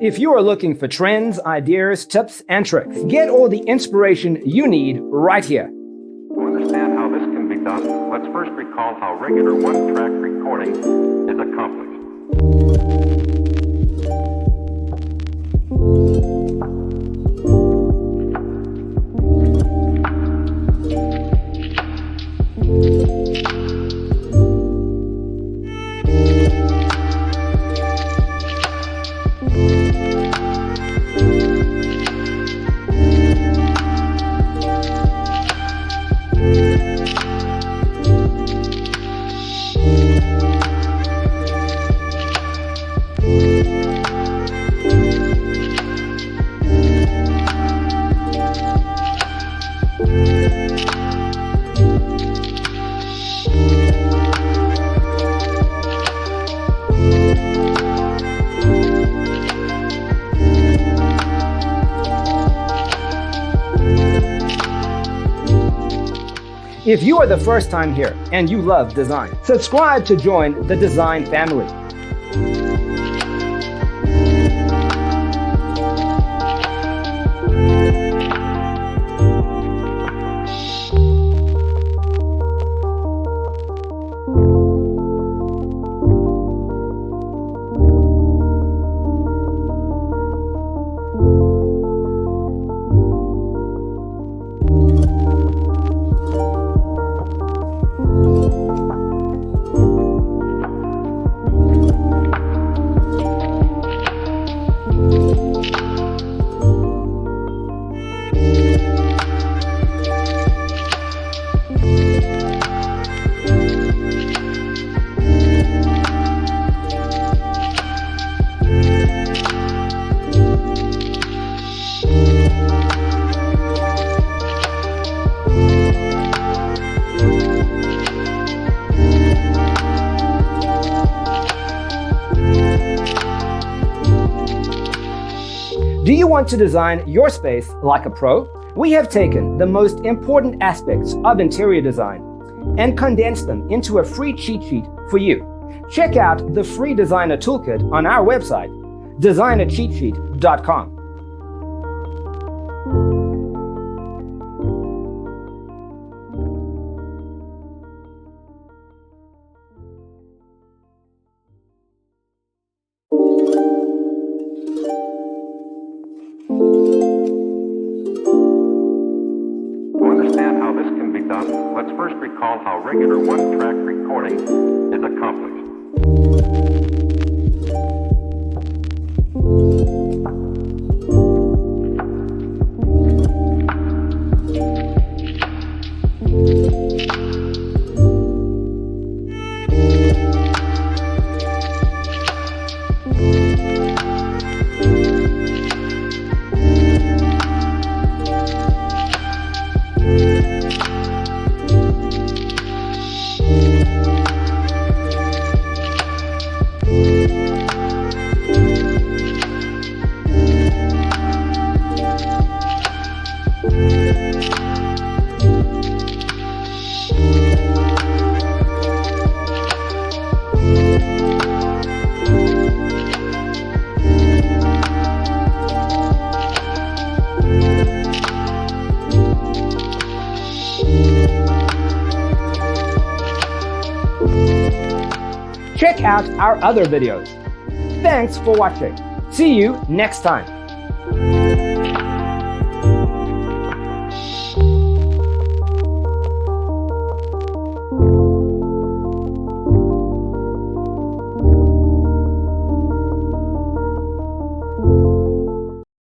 If you are looking for trends, ideas, tips, and tricks, get all the inspiration you need right here. To understand how this can be done, let's first recall how regular one-track recording is accomplished. If you are the first time here and you love design, subscribe to join the design family. Do you want to design your space like a pro? We have taken the most important aspects of interior design and condensed them into a free cheat sheet for you. Check out the free designer toolkit on our website, designercheatsheet.com. Let's first recall how regular one-track recording is accomplished. Check out our other videos. Thanks for watching. See you next time.